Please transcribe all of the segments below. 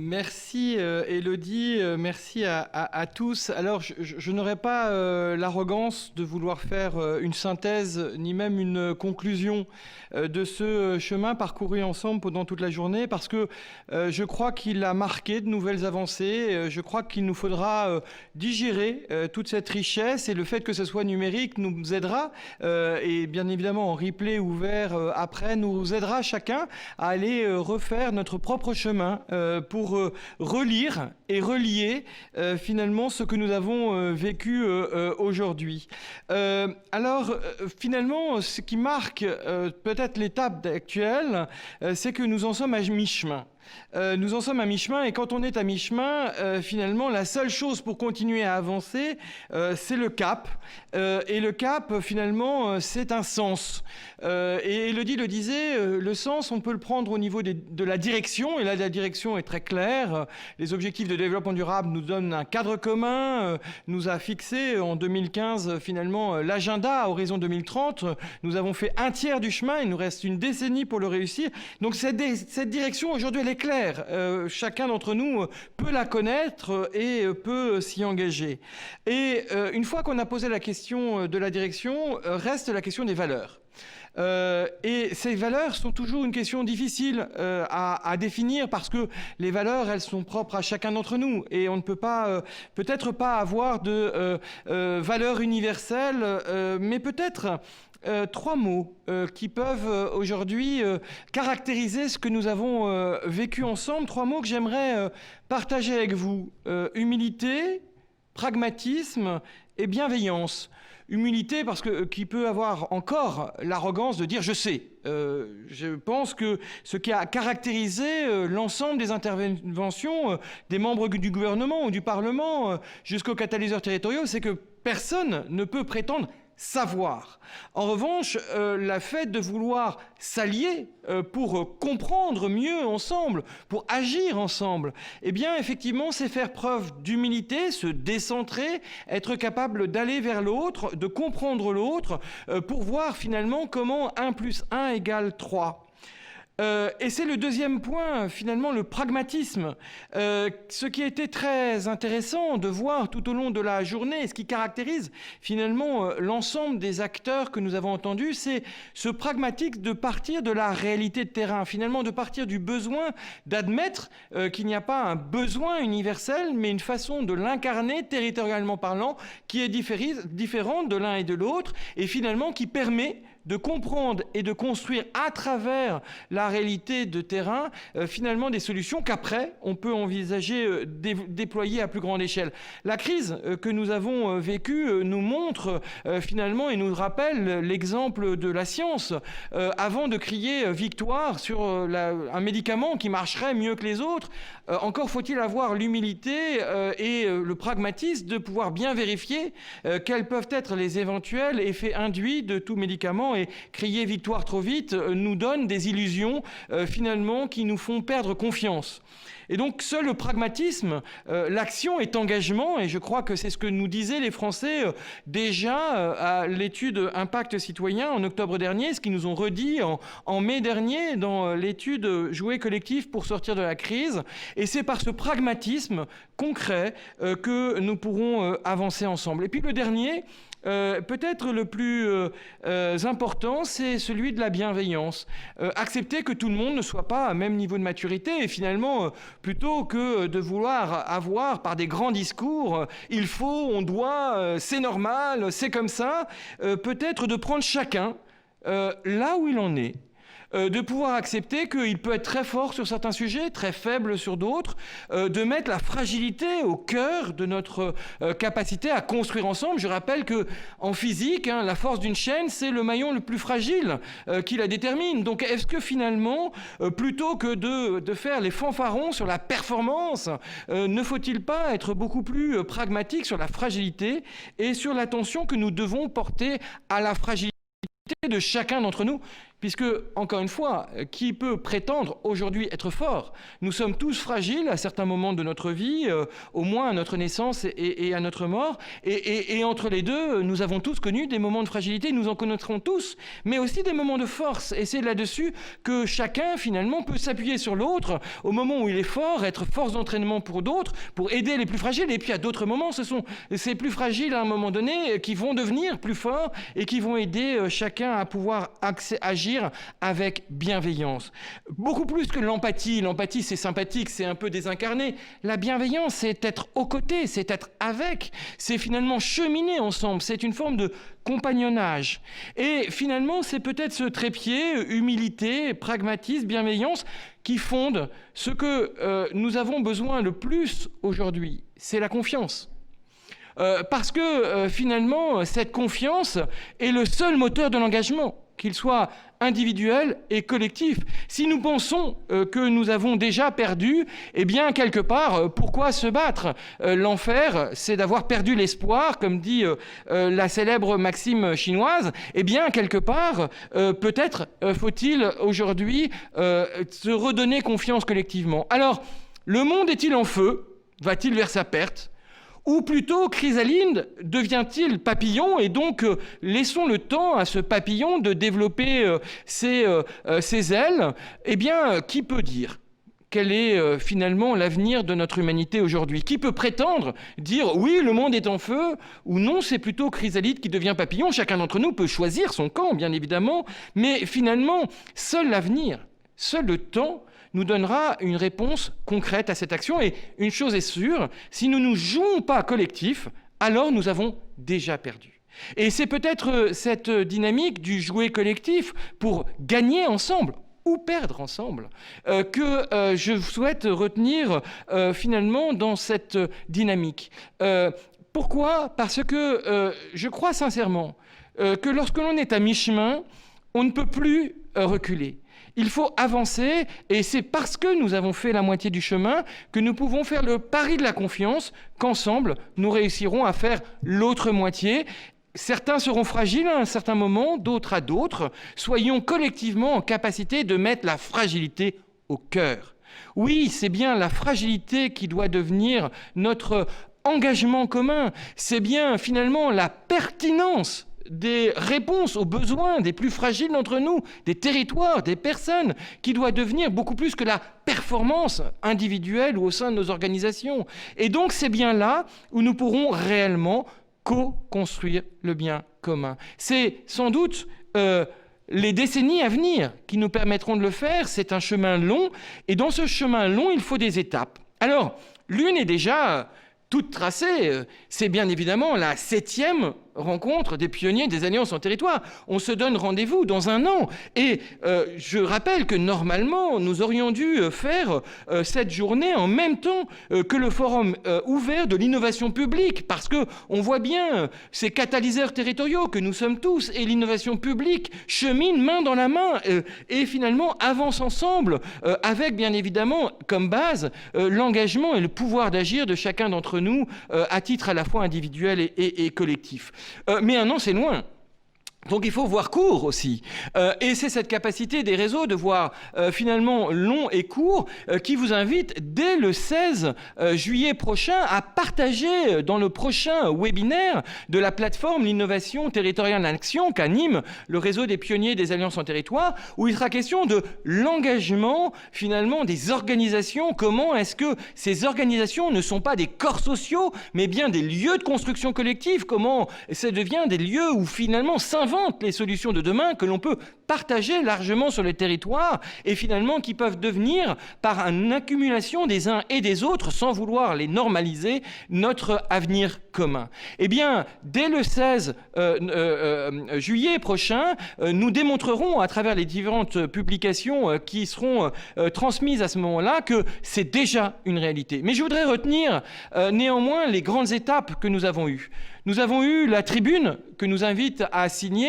Merci Élodie, merci à tous. Alors je n'aurai pas l'arrogance de vouloir faire une synthèse ni même une conclusion de ce chemin parcouru ensemble pendant toute la journée parce que je crois qu'il a marqué de nouvelles avancées. Je crois qu'il nous faudra digérer toute cette richesse et le fait que ce soit numérique nous aidera et bien évidemment en replay ouvert après nous aidera chacun à aller refaire notre propre chemin pour relire et relier finalement ce que nous avons vécu aujourd'hui. Alors finalement, ce qui marque peut-être l'étape actuelle, c'est que nous en sommes à mi-chemin. Nous en sommes à mi-chemin et quand on est à mi-chemin, finalement, la seule chose pour continuer à avancer, c'est le cap. Et le cap, finalement, c'est un sens. Et Élodie le disait, le sens, on peut le prendre au niveau de la direction. Et là, la direction est très claire. Les objectifs de développement durable nous donnent un cadre commun, nous a fixé en 2015, finalement, l'agenda à horizon 2030. Nous avons fait un tiers du chemin, il nous reste une décennie pour le réussir. Donc cette direction, aujourd'hui, elle est claire. Chacun d'entre nous peut la connaître et peut s'y engager. Et une fois qu'on a posé la question de la direction, reste la question des valeurs. Et ces valeurs sont toujours une question difficile à définir parce que les valeurs, elles sont propres à chacun d'entre nous et on ne peut pas, peut-être pas avoir de valeurs universelles, mais peut-être trois mots qui peuvent aujourd'hui caractériser ce que nous avons vécu ensemble. Trois mots que j'aimerais partager avec vous. Humilité, pragmatisme et bienveillance. Humilité parce que qui peut avoir encore l'arrogance de dire je sais. Je pense que ce qui a caractérisé l'ensemble des interventions des membres du gouvernement ou du Parlement jusqu'aux catalyseurs territoriaux, c'est que personne ne peut prétendre savoir. En revanche, la fait de vouloir s'allier pour comprendre mieux ensemble, pour agir ensemble, eh bien, effectivement, c'est faire preuve d'humilité, se décentrer, être capable d'aller vers l'autre, de comprendre l'autre, pour voir finalement comment 1 + 1 = 3. Et c'est le deuxième point, finalement, le pragmatisme. Ce qui a été très intéressant de voir tout au long de la journée, ce qui caractérise finalement l'ensemble des acteurs que nous avons entendus, c'est ce pragmatisme de partir de la réalité de terrain, finalement de partir du besoin d'admettre qu'il n'y a pas un besoin universel, mais une façon de l'incarner territorialement parlant qui est différente de l'un et de l'autre, et finalement qui permet de comprendre et de construire à travers la réalité de terrain, finalement des solutions qu'après, on peut envisager déployer à plus grande échelle. La crise que nous avons vécue nous montre finalement et nous rappelle l'exemple de la science. Avant de crier victoire sur un médicament qui marcherait mieux que les autres, encore faut-il avoir l'humilité et le pragmatisme de pouvoir bien vérifier quels peuvent être les éventuels effets induits de tout médicament. Et crier victoire trop vite nous donne des illusions finalement qui nous font perdre confiance. Et donc seul le pragmatisme, l'action est engagement, et je crois que c'est ce que nous disaient les Français déjà à l'étude Impact Citoyen en octobre dernier, ce qu'ils nous ont redit en mai dernier dans l'étude Jouer collectif pour sortir de la crise. Et c'est par ce pragmatisme concret que nous pourrons avancer ensemble. Et puis le dernier, peut-être le plus important, c'est celui de la bienveillance. Accepter que tout le monde ne soit pas à même niveau de maturité et finalement, plutôt que de vouloir avoir par des grands discours, il faut, on doit, c'est normal, c'est comme ça, peut-être de prendre chacun là où il en est. De pouvoir accepter qu'il peut être très fort sur certains sujets, très faible sur d'autres, de mettre la fragilité au cœur de notre capacité à construire ensemble. Je rappelle qu'en physique, la force d'une chaîne, c'est le maillon le plus fragile qui la détermine. Donc est-ce que finalement, plutôt que de faire les fanfarons sur la performance, ne faut-il pas être beaucoup plus pragmatique sur la fragilité et sur l'attention que nous devons porter à la fragilité de chacun d'entre nous ? puisque, encore une fois, qui peut prétendre aujourd'hui être fort? Nous sommes tous fragiles à certains moments de notre vie, au moins à notre naissance et à notre mort, et entre les deux, nous avons tous connu des moments de fragilité, nous en connaîtrons tous, mais aussi des moments de force, et c'est là-dessus que chacun, finalement, peut s'appuyer sur l'autre au moment où il est fort, être force d'entraînement pour d'autres, pour aider les plus fragiles, et puis à d'autres moments, ce sont ces plus fragiles à un moment donné qui vont devenir plus forts et qui vont aider chacun à pouvoir agir avec bienveillance. Beaucoup plus que l'empathie. L'empathie, c'est sympathique, c'est un peu désincarné. La bienveillance, c'est être aux côtés, c'est être avec, c'est finalement cheminer ensemble, c'est une forme de compagnonnage. Et finalement, c'est peut-être ce trépied, humilité, pragmatisme, bienveillance, qui fonde ce que nous avons besoin le plus aujourd'hui, c'est la confiance. Parce que finalement, cette confiance est le seul moteur de l'engagement, qu'il soit individuel et collectif. Si nous pensons que nous avons déjà perdu, eh bien, quelque part, pourquoi se battre? L'enfer, c'est d'avoir perdu l'espoir, comme dit la célèbre maxime chinoise. Eh bien, quelque part, peut-être faut-il aujourd'hui se redonner confiance collectivement. Alors, le monde est-il en feu? Va-t-il vers sa perte? Ou plutôt, chrysalide devient-il papillon? Et donc, laissons le temps à ce papillon de développer ses ailes. Eh bien, qui peut dire quel est finalement l'avenir de notre humanité aujourd'hui? Qui peut prétendre dire oui, le monde est en feu, ou non, c'est plutôt chrysalide qui devient papillon? Chacun d'entre nous peut choisir son camp, bien évidemment, mais finalement, seul l'avenir, seul le temps nous donnera une réponse concrète à cette action. Et une chose est sûre, si nous ne nous jouons pas collectif, alors nous avons déjà perdu. Et c'est peut-être cette dynamique du jouer collectif pour gagner ensemble ou perdre ensemble que je souhaite retenir finalement dans cette dynamique. Pourquoi ? Parce que je crois sincèrement que lorsque l'on est à mi-chemin, on ne peut plus reculer. Il faut avancer, et c'est parce que nous avons fait la moitié du chemin que nous pouvons faire le pari de la confiance qu'ensemble, nous réussirons à faire l'autre moitié. Certains seront fragiles à un certain moment, d'autres à d'autres. Soyons collectivement en capacité de mettre la fragilité au cœur. Oui, c'est bien la fragilité qui doit devenir notre engagement commun. C'est bien finalement la pertinence des réponses aux besoins des plus fragiles d'entre nous, des territoires, des personnes, qui doit devenir beaucoup plus que la performance individuelle ou au sein de nos organisations. Et donc c'est bien là où nous pourrons réellement co-construire le bien commun. C'est sans doute les décennies à venir qui nous permettront de le faire. C'est un chemin long, et dans ce chemin long, il faut des étapes. Alors, l'une est déjà toute tracée, c'est bien évidemment la 7e rencontre des pionniers des Alliances en territoire. On se donne rendez-vous dans un an. Et je rappelle que normalement, nous aurions dû faire cette journée en même temps que le forum ouvert de l'innovation publique, parce qu'on voit bien ces catalyseurs territoriaux que nous sommes tous, et l'innovation publique chemine main dans la main et finalement avance ensemble, avec bien évidemment comme base l'engagement et le pouvoir d'agir de chacun d'entre nous à titre à la fois individuel et collectif. Mais un an, c'est loin. Donc il faut voir court aussi. Et c'est cette capacité des réseaux de voir finalement long et court qui vous invite dès le 16 juillet prochain à partager dans le prochain webinaire de la plateforme L'Innovation Territoriale en Action qu'anime le réseau des pionniers des Alliances en territoire, où il sera question de l'engagement finalement des organisations. Comment est-ce que ces organisations ne sont pas des corps sociaux, mais bien des lieux de construction collective? Comment ça devient des lieux où finalement s'inventent les solutions de demain que l'on peut partager largement sur le territoire et finalement qui peuvent devenir, par une accumulation des uns et des autres, sans vouloir les normaliser, notre avenir commun. Eh bien, dès le 16 juillet prochain, nous démontrerons à travers les différentes publications qui seront transmises à ce moment-là que c'est déjà une réalité. Mais je voudrais retenir néanmoins les grandes étapes que nous avons eues. Nous avons eu la tribune que nous invite à signer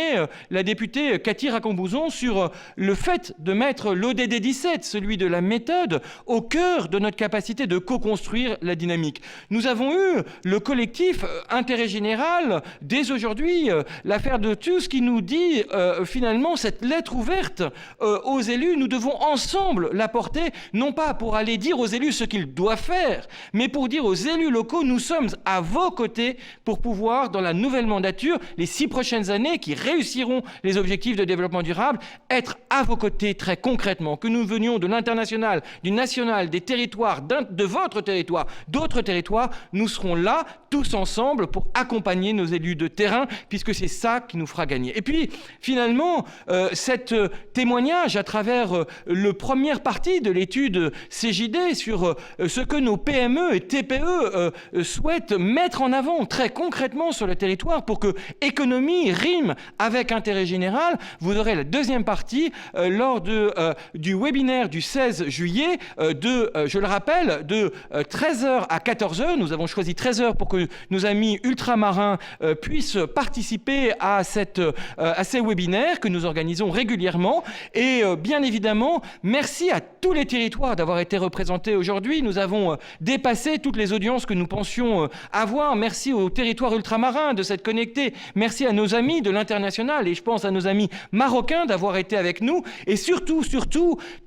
la députée Cathy Racombouze, Mouzon sur le fait de mettre l'ODD 17, celui de la méthode, au cœur de notre capacité de co-construire la dynamique. Nous avons eu le collectif Intérêt Général, dès aujourd'hui, l'affaire de tous qui nous dit finalement cette lettre ouverte aux élus, nous devons ensemble la porter, non pas pour aller dire aux élus ce qu'ils doivent faire, mais pour dire aux élus locaux, nous sommes à vos côtés pour pouvoir, dans la nouvelle mandature, les 6 prochaines années qui réussiront les objectifs de développement durable, être à vos côtés très concrètement, que nous venions de l'international, du national, des territoires, de votre territoire, d'autres territoires, nous serons là, tous ensemble, pour accompagner nos élus de terrain, puisque c'est ça qui nous fera gagner. Et puis, finalement, cet témoignage à travers la première partie de l'étude CJD sur ce que nos PME et TPE souhaitent mettre en avant très concrètement sur le territoire pour que économie rime avec intérêt général, vous aurez la deuxième partie lors du webinaire du 16 juillet je le rappelle, de 13h à 14h. Nous avons choisi 13h pour que nos amis ultramarins puissent participer à ces webinaires que nous organisons régulièrement. Et bien évidemment, merci à tous les territoires d'avoir été représentés aujourd'hui. Nous avons dépassé toutes les audiences que nous pensions avoir. Merci aux territoires ultramarins de s'être connectés. Merci à nos amis de l'international et je pense à nos amis marocains d'avoir été avec nous. Et surtout,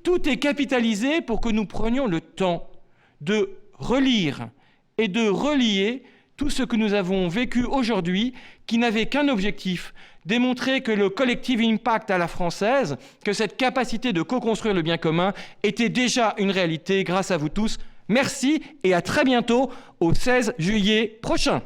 tout est capitalisé pour que nous prenions le temps de relire et de relier tout ce que nous avons vécu aujourd'hui, qui n'avait qu'un objectif, démontrer que le collective impact à la française, que cette capacité de co-construire le bien commun était déjà une réalité grâce à vous tous. Merci et à très bientôt au 16 juillet prochain.